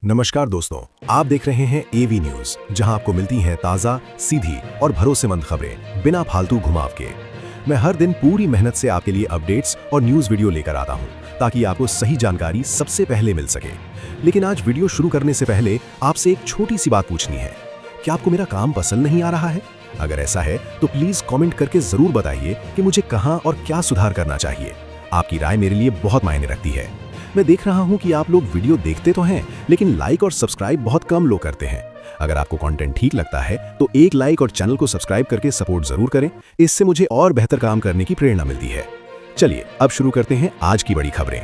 नमस्कार दोस्तों, आप देख रहे हैं एवी न्यूज, जहां आपको मिलती हैं ताज़ा, सीधी और भरोसेमंद खबरें बिना फालतू घुमाव के। मैं हर दिन पूरी मेहनत से आपके लिए अपडेट्स और न्यूज़ वीडियो लेकर आता हूं, ताकि आपको सही जानकारी सबसे पहले मिल सके। लेकिन आज वीडियो शुरू करने से पहले आपसे एक छोटी सी बात पूछनी है। क्या आपको मेरा काम पसंद नहीं आ रहा है? अगर ऐसा है तो प्लीज़ कॉमेंट करके ज़रूर बताइए कि मुझे कहाँ और क्या सुधार करना चाहिए। आपकी राय मेरे लिए बहुत मायने रखती है। मैं देख रहा हूं कि आप लोग वीडियो देखते तो हैं, लेकिन लाइक और सब्सक्राइब बहुत कम लोग करते हैं। अगर आपको कंटेंट ठीक लगता है तो एक लाइक और चैनल को सब्सक्राइब करके सपोर्ट जरूर करें। इससे मुझे और बेहतर काम करने की प्रेरणा मिलती है। चलिए अब शुरू करते हैं आज की बड़ी खबरें।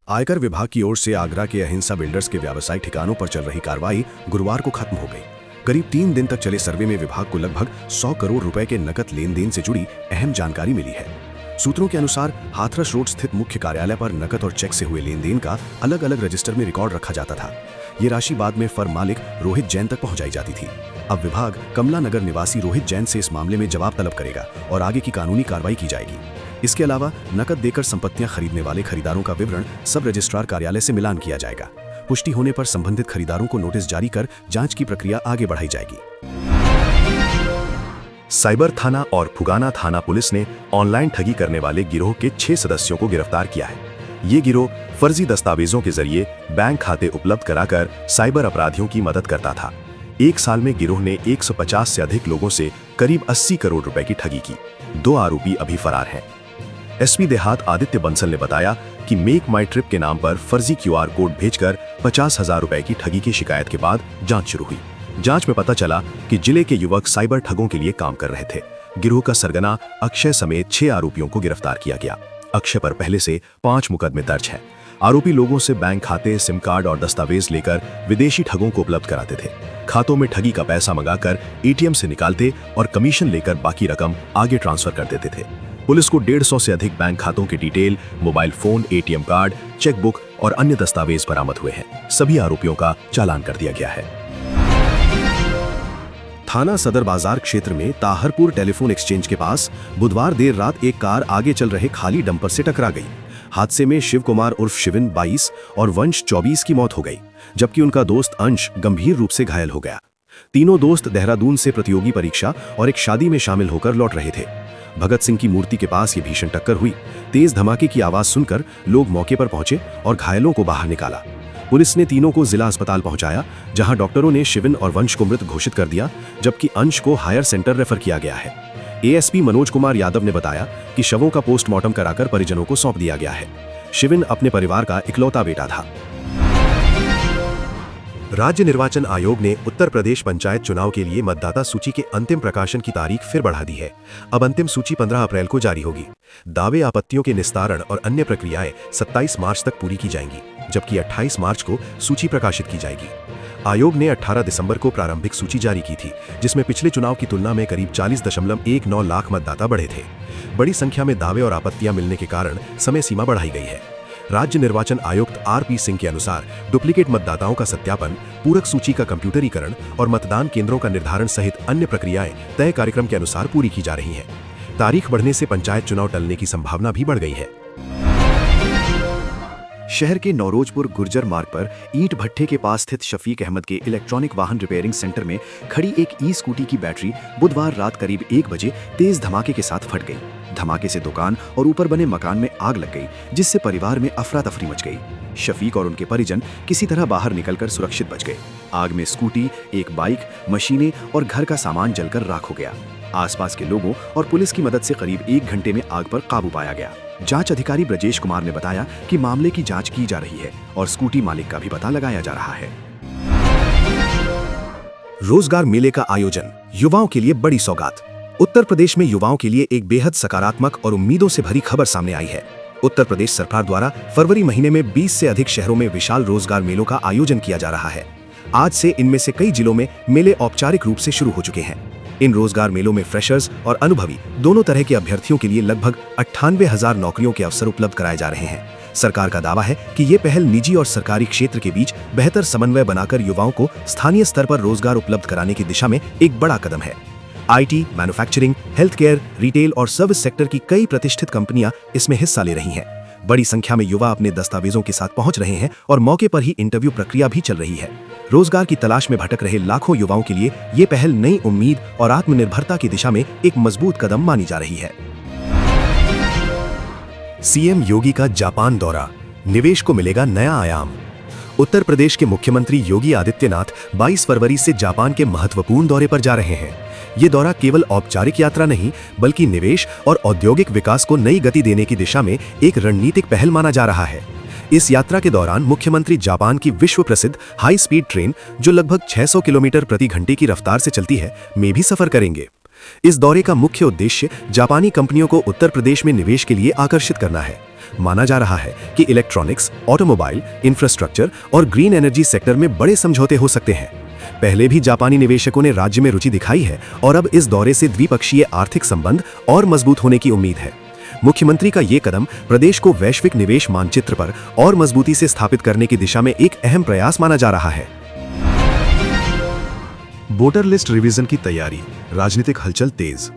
आयकर विभाग की ओर से आगरा के अहिंसा बिल्डर्स के व्यावसायिक ठिकानों पर चल रही कार्रवाई गुरुवार को खत्म हो गई। करीब 3 दिन तक चले सर्वे में विभाग को लगभग 100 करोड़ रुपए के नकद लेन देन से जुड़ी अहम जानकारी मिली है। सूत्रों के अनुसार हाथरस रोड स्थित मुख्य कार्यालय पर नकद और चेक से हुए लेन देन का अलग अलग रजिस्टर में रिकॉर्ड रखा जाता था। ये राशि बाद में फर्म मालिक रोहित जैन तक पहुंचाई जाती थी। अब विभाग कमला नगर निवासी रोहित जैन से इस मामले में जवाब तलब करेगा और आगे की कानूनी कार्रवाई की जाएगी। इसके अलावा नकद देकर संपत्तियां खरीदने वाले खरीदारों का विवरण सब रजिस्ट्रार कार्यालय से मिलान किया जाएगा। पुष्टि होने पर संबंधित खरीदारों को नोटिस जारी कर जांच की प्रक्रिया आगे बढ़ाई जाएगी। साइबर थाना और फुगाना थाना पुलिस ने ऑनलाइन ठगी करने वाले गिरोह के 6 सदस्यों को गिरफ्तार किया है। ये गिरोह फर्जी दस्तावेजों के जरिए बैंक खाते उपलब्ध कराकर साइबर अपराधियों की मदद करता था। एक साल में गिरोह ने 150 से अधिक लोगों से करीब 80 करोड़ रुपए की ठगी की। 2 आरोपी अभी फरार हैं। एसपी देहात आदित्य बंसल ने बताया कि मेक माई ट्रिप के नाम पर फर्जी QR कोड भेजकर 50,000 रुपए की ठगी की शिकायत के बाद जांच शुरू हुई। जांच में पता चला कि जिले के युवक साइबर ठगों के लिए काम कर रहे थे। गिरोह का सरगना अक्षय समेत 6 आरोपियों को गिरफ्तार किया गया। अक्षय पर पहले से 5 मुकदमे दर्ज हैं। आरोपी लोगों से बैंक खाते, सिम कार्ड और दस्तावेज लेकर विदेशी ठगों को उपलब्ध कराते थे। खातों में ठगी का पैसा मंगाकर ATM से निकालते और कमीशन लेकर बाकी रकम आगे ट्रांसफर कर देते थे। पुलिस को 150 से अधिक बैंक खातों के detail, mobile phone, ATM card, chequebook और अन्य दस्तावेज बरामद हुए हैं। सभी आरोपियों का चालान कर दिया गया है। थाना सदर बाजार क्षेत्र में ताहरपुर टेलीफोन एक्सचेंज के पास बुधवार देर रात एक कार आगे चल रहे खाली डंपर से टकरा गई। हादसे में शिव कुमार उर्फ शिविन 22 और वंश 24 की मौत हो गई, जबकि उनका दोस्त अंश गंभीर रूप से घायल हो गया। तीनों दोस्त देहरादून से प्रतियोगी परीक्षा और एक शादी में शामिल होकर लौट रहे थे। भगत सिंह की मूर्ति के पास ये भीषण टक्कर हुई। तेज धमाके की आवाज सुनकर लोग मौके पर पहुंचे और घायलों को बाहर निकाला। पुलिस ने तीनों को जिला अस्पताल पहुंचाया, जहां डॉक्टरों ने शिविन और वंश को मृत घोषित कर दिया, जबकि अंश को हायर सेंटर रेफर किया गया है। ASP मनोज कुमार यादव ने बताया कि शवों का पोस्टमार्टम कराकर परिजनों को सौंप दिया गया है। शिविन अपने परिवार का इकलौता बेटा था। राज्य निर्वाचन आयोग ने उत्तर प्रदेश पंचायत चुनाव के लिए मतदाता सूची के अंतिम प्रकाशन की तारीख फिर बढ़ा दी है। अब अंतिम सूची 15 अप्रैल को जारी होगी। दावे आपत्तियों के निस्तारण और अन्य प्रक्रियाएं 27 मार्च तक पूरी की जाएंगी, जबकि 28 मार्च को सूची प्रकाशित की जाएगी। आयोग ने 18 दिसंबर को प्रारंभिक सूची जारी की थी, जिसमें पिछले चुनाव की तुलना में करीब 40.19 लाख मतदाता बढ़े थे। बड़ी संख्या में दावे और आपत्तियां मिलने के कारण समय सीमा बढ़ाई गई है। राज्य निर्वाचन आयुक्त RP सिंह के अनुसार डुप्लीकेट मतदाताओं का सत्यापन, पूरक सूची का कंप्यूटरीकरण और मतदान केंद्रों का निर्धारण सहित अन्य प्रक्रियाएं तय कार्यक्रम के अनुसार पूरी की जा रही हैं। तारीख बढ़ने से पंचायत चुनाव टलने की संभावना भी बढ़ गई है। शहर के नौरोजपुर गुर्जर मार्ग पर ईंट भट्ठे के पास स्थित शफीक अहमद के इलेक्ट्रॉनिक वाहन रिपेयरिंग सेंटर में खड़ी एक स्कूटी की बैटरी बुधवार रात करीब 1 बजे तेज धमाके के साथ फट गई। धमाके से दुकान और ऊपर बने मकान में आग लग गई, जिससे परिवार में अफरा तफरी मच गई। शफीक और उनके परिजन किसी तरह बाहर निकलकर सुरक्षित बच गए। आग में स्कूटी, एक बाइक, मशीनें और घर का सामान जलकर राख हो गया। आसपास के लोगों और पुलिस की मदद से करीब 1 घंटे में आग पर काबू पाया गया। जांच अधिकारी ब्रजेश कुमार ने बताया कि मामले की जांच की जा रही है और स्कूटी मालिक का भी पता लगाया जा रहा है। रोजगार मेले का आयोजन, युवाओं के लिए बड़ी सौगात। उत्तर प्रदेश में युवाओं के लिए एक बेहद सकारात्मक और उम्मीदों से भरी खबर सामने आई है। उत्तर प्रदेश सरकार द्वारा फरवरी महीने में 20 से अधिक शहरों में विशाल रोजगार मेलों का आयोजन किया जा रहा है। आज से इनमें से कई जिलों में मेले औपचारिक रूप से शुरू हो चुके हैं। इन रोजगार मेलों में फ्रेशर्स और अनुभवी दोनों तरह के अभ्यर्थियों के लिए लगभग 98,000 नौकरियों के अवसर उपलब्ध कराए जा रहे हैं। सरकार का दावा है कि ये पहल निजी और सरकारी क्षेत्र के बीच बेहतर समन्वय बनाकर युवाओं को स्थानीय स्तर पर रोजगार उपलब्ध कराने की दिशा में एक बड़ा कदम है। IT, manufacturing, health care, retail और सर्विस सेक्टर की कई प्रतिष्ठित कंपनियां इसमें हिस्सा ले रही हैं। बड़ी संख्या में युवा अपने दस्तावेजों के साथ पहुंच रहे हैं और मौके पर ही इंटरव्यू प्रक्रिया भी चल रही है। रोजगार की तलाश में भटक रहे लाखों युवाओं के लिए ये पहल नई उम्मीद और आत्मनिर्भरता की दिशा में एक मजबूत कदम मानी जा रही है। सीएम योगी का जापान दौरा, निवेश को मिलेगा नया आयाम। उत्तर प्रदेश के मुख्यमंत्री योगी आदित्यनाथ 22 फरवरी से जापान के महत्वपूर्ण दौरे पर जा रहे हैं। ये दौरा केवल औपचारिक यात्रा नहीं, बल्कि निवेश और औद्योगिक विकास को नई गति देने की दिशा में एक रणनीतिक पहल माना जा रहा है। इस यात्रा के दौरान मुख्यमंत्री जापान की विश्व प्रसिद्ध हाई स्पीड ट्रेन, जो लगभग 600 किलोमीटर प्रति घंटे की रफ्तार से चलती है, में भी सफर करेंगे। इस दौरे का मुख्य उद्देश्य जापानी कंपनियों को उत्तर प्रदेश में निवेश के लिए आकर्षित करना है। माना जा रहा है कि इलेक्ट्रॉनिक्स, ऑटोमोबाइल, इंफ्रास्ट्रक्चर और ग्रीन एनर्जी सेक्टर में बड़े समझौते हो सकते हैं। पहले भी जापानी निवेशकों ने राज्य में रुचि दिखाई है और अब इस दौरे से द्विपक्षीय आर्थिक संबंध और मजबूत होने की उम्मीद है। मुख्यमंत्री का ये कदम प्रदेश को वैश्विक निवेश मानचित्र पर और मजबूती से स्थापित करने की दिशा में एक अहम प्रयास माना जा रहा है। वोटर लिस्ट रिवीजन की तैयारी, राजनीतिक हलचल तेज।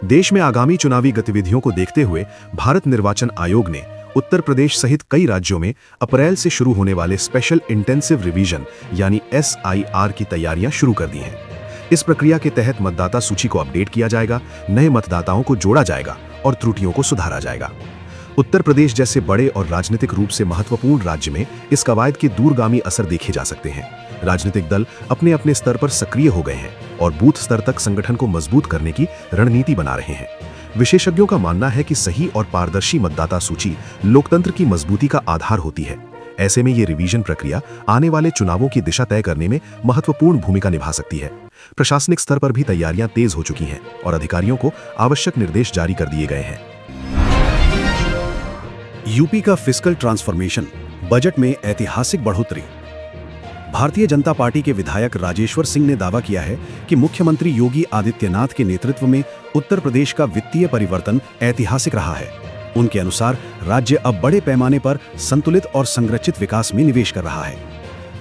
देश में आगामी चुनावी गतिविधियों को देखते हुए भारत निर्वाचन आयोग ने उत्तर प्रदेश सहित कई राज्यों में अप्रैल से शुरू होने वाले स्पेशल इंटेंसिव रिवीजन यानी SIR की तैयारियां शुरू कर दी हैं। इस प्रक्रिया के तहत मतदाता सूची को अपडेट किया जाएगा, नए मतदाताओं को जोड़ा जाएगा और त्रुटियों को सुधारा जाएगा। उत्तर प्रदेश जैसे बड़े और राजनीतिक रूप से महत्वपूर्ण राज्य में इस कवायद के दूरगामी असर देखे जा सकते हैं। राजनीतिक दल अपने अपने स्तर पर सक्रिय हो गए हैं और बूथ स्तर तक संगठन को मजबूत करने की रणनीति बना रहे हैं। विशेषज्ञों का मानना है कि सही और पारदर्शी मतदाता सूची लोकतंत्र की मजबूती का आधार होती है। ऐसे में ये रिवीजन प्रक्रिया आने वाले चुनावों की दिशा तय करने में महत्वपूर्ण भूमिका निभा सकती है। प्रशासनिक स्तर पर भी तैयारियां तेज हो चुकी हैं और अधिकारियों को आवश्यक निर्देश जारी कर दिए गए हैं। यूपी का फिस्कल ट्रांसफॉर्मेशन, बजट में ऐतिहासिक बढ़ोतरी। भारतीय जनता पार्टी के विधायक राजेश्वर सिंह ने दावा किया है कि मुख्यमंत्री योगी आदित्यनाथ के नेतृत्व में उत्तर प्रदेश का वित्तीय परिवर्तन ऐतिहासिक रहा है। उनके अनुसार राज्य अब बड़े पैमाने पर संतुलित और संरचित विकास में निवेश कर रहा है।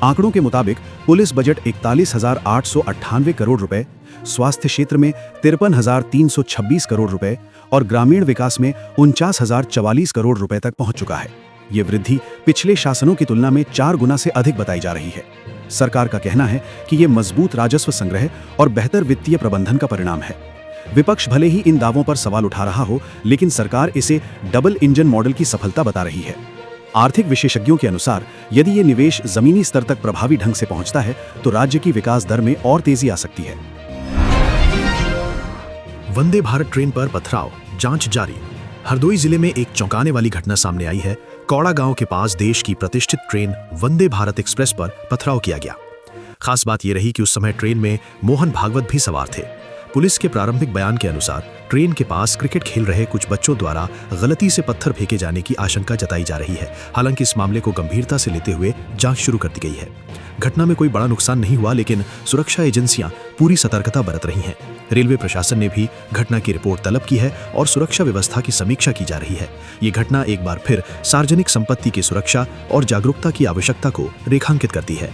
आंकड़ों के मुताबिक पुलिस बजट 41,898 करोड़ रुपए, स्वास्थ्य क्षेत्र में 53,326 करोड़ रुपए और ग्रामीण विकास में 49,044 करोड़ रुपए तक पहुंच चुका है। ये वृद्धि पिछले शासनों की तुलना में 4 गुना से अधिक बताई जा रही है। सरकार का कहना है कि ये मजबूत राजस्व संग्रह और बेहतर वित्तीय प्रबंधन का परिणाम है। विपक्ष भले ही इन दावों पर सवाल उठा रहा हो, लेकिन सरकार इसे डबल इंजन मॉडल की सफलता बता रही है। आर्थिक विशेषज्ञों के अनुसार यदि ये निवेश जमीनी स्तर तक प्रभावी ढंग से पहुंचता है तो राज्य की विकास दर में और तेजी आ सकती है। वंदे भारत ट्रेन पर पथराव, जांच जारी। हरदोई जिले में एक चौंकाने वाली घटना सामने आई है। कौड़ा गांव के पास देश की प्रतिष्ठित ट्रेन वंदे भारत एक्सप्रेस पर पथराव किया गया। खास बात यह रही कि उस समय ट्रेन में मोहन भागवत भी सवार थे। पुलिस के प्रारंभिक बयान के अनुसार ट्रेन के पास क्रिकेट खेल रहे कुछ बच्चों द्वारा गलती से पत्थर फेंके जाने की आशंका जताई जा रही है। हालांकि इस मामले को गंभीरता से लेते हुए जांच शुरू कर दी गई है। घटना में कोई बड़ा नुकसान नहीं हुआ, लेकिन सुरक्षा एजेंसियां पूरी सतर्कता बरत रही हैं। रेलवे प्रशासन ने भी घटना की रिपोर्ट तलब की है और सुरक्षा व्यवस्था की समीक्षा की जा रही है। ये घटना एक बार फिर सार्वजनिक संपत्ति की सुरक्षा और जागरूकता की आवश्यकता को रेखांकित करती है।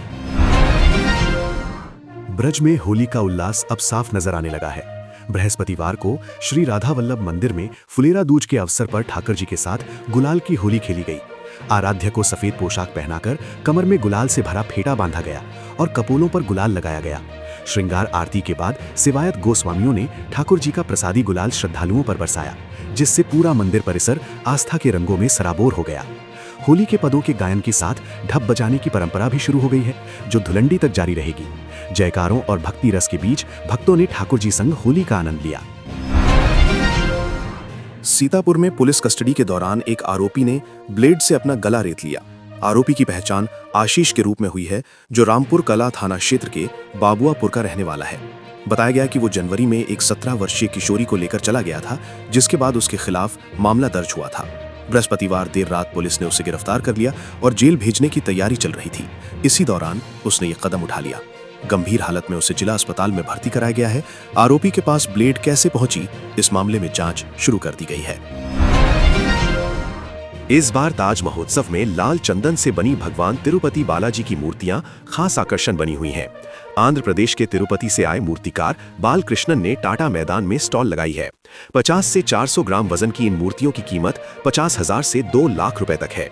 ब्रज में होली का उल्लास अब साफ नजर आने लगा है। बृहस्पतिवार को श्री राधा वल्लभ मंदिर में फुलेरा दूज के अवसर पर ठाकुर जी के साथ गुलाल की होली खेली गई। आराध्य को सफेद पोशाक पहनाकर कमर में गुलाल से भरा फेटा बांधा गया और कपोलों पर गुलाल लगाया गया। श्रृंगार आरती के बाद सेवायत गोस्वामियों ने ठाकुर जी का प्रसादी गुलाल श्रद्धालुओं पर बरसाया, जिससे पूरा मंदिर परिसर आस्था के रंगों में सराबोर हो गया। होली के पदों के गायन के साथ ढप बजाने की परंपरा भी शुरू हो गई है, जो धुलंडी तक जारी रहेगी। जयकारों और भक्ति रस के बीच भक्तों ने ठाकुर जी संग होली का आनंद लिया। सीतापुर में पुलिस कस्टडी के दौरान एक आरोपी ने ब्लेड से अपना गला रेत लिया। आरोपी की पहचान आशीष के रूप में हुई है, जो रामपुर कला थाना क्षेत्र के बाबुआपुर का रहने वाला है। बताया गया कि वो जनवरी में एक 17 वर्षीय किशोरी को लेकर चला गया था, जिसके बाद उसके खिलाफ मामला दर्ज हुआ था। बृहस्पतिवार देर रात पुलिस ने उसे गिरफ्तार कर लिया और जेल भेजने की तैयारी चल रही थी। इसी दौरान उसने ये कदम उठा लिया। गंभीर हालत में उसे जिला अस्पताल में भर्ती कराया गया है। आरोपी के पास ब्लेड कैसे पहुंची, इस मामले में जांच शुरू कर दी गई है। इस बार ताज महोत्सव में लाल चंदन से बनी भगवान तिरुपति बालाजी की मूर्तियां खास आकर्षण बनी हुई हैं। आंध्र प्रदेश के तिरुपति से आए मूर्तिकार बालकृष्णन ने टाटा मैदान में स्टॉल लगाई है। 50 से 400 ग्राम वजन की इन मूर्तियों की कीमत 50,000 से 2 लाख रुपए तक है।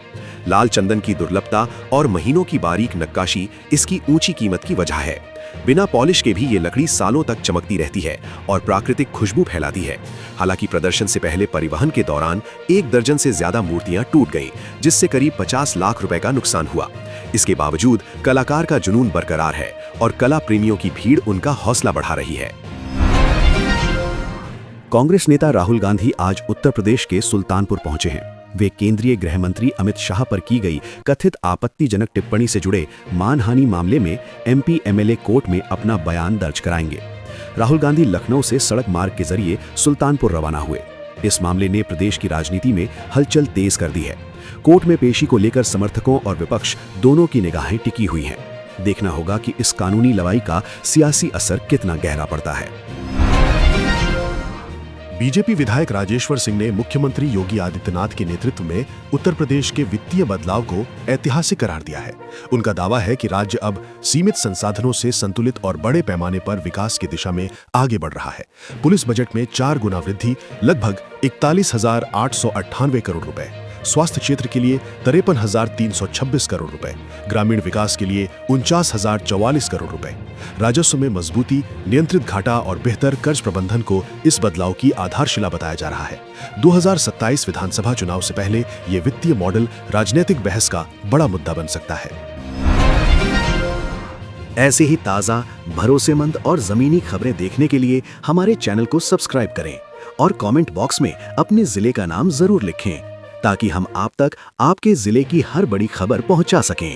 लाल चंदन की दुर्लभता और महीनों की बारीक नक्काशी इसकी ऊंची कीमत की वजह है। बिना पॉलिश के भी ये लकड़ी सालों तक चमकती रहती है और प्राकृतिक खुशबू फैलाती है। हालांकि प्रदर्शन से पहले परिवहन के दौरान 1 दर्जन से ज्यादा मूर्तियां टूट गईं, जिससे करीब 50 लाख रुपए का नुकसान हुआ। इसके बावजूद कलाकार का जुनून बरकरार है और कला प्रेमियों की भीड़ उनका हौसला बढ़ा रही है। कांग्रेस नेता राहुल गांधी आज उत्तर प्रदेश के सुल्तानपुर पहुंचे हैं। वे केंद्रीय गृह मंत्री अमित शाह पर की गई कथित आपत्तिजनक टिप्पणी से जुड़े मानहानि मामले में एमपी एमएलए कोर्ट में अपना बयान दर्ज कराएंगे। राहुल गांधी लखनऊ से सड़क मार्ग के जरिए सुल्तानपुर रवाना हुए। इस मामले ने प्रदेश की राजनीति में हलचल तेज कर दी है। कोर्ट में पेशी को लेकर समर्थकों और विपक्ष दोनों की निगाहें टिकी हुई हैं। देखना होगा कि इस कानूनी लड़ाई का सियासी असर कितना गहरा पड़ता है। बीजेपी विधायक राजेश्वर सिंह ने मुख्यमंत्री योगी आदित्यनाथ के नेतृत्व में उत्तर प्रदेश के वित्तीय बदलाव को ऐतिहासिक करार दिया है। उनका दावा है कि राज्य अब सीमित संसाधनों से संतुलित और बड़े पैमाने पर विकास की दिशा में आगे बढ़ रहा है। पुलिस बजट में 4 गुना वृद्धि, लगभग 41,898 करोड़ रुपए, स्वास्थ्य क्षेत्र के लिए 53,326 करोड़ रुपए, ग्रामीण विकास के लिए 49,044 करोड़ रुपए, राजस्व में मजबूती, नियंत्रित घाटा और बेहतर कर्ज प्रबंधन को इस बदलाव की आधारशिला बताया जा रहा है। 2027 विधानसभा चुनाव से पहले ये वित्तीय मॉडल राजनीतिक बहस का बड़ा मुद्दा बन सकता है। ऐसे ही ताज़ा, भरोसेमंद और ज़मीनी खबरें देखने के लिए हमारे चैनल को सब्सक्राइब करें और कमेंट बॉक्स में अपने जिले का नाम जरूर लिखें, ताकि हम आप तक आपके जिले की हर बड़ी खबर पहुंचा सकें।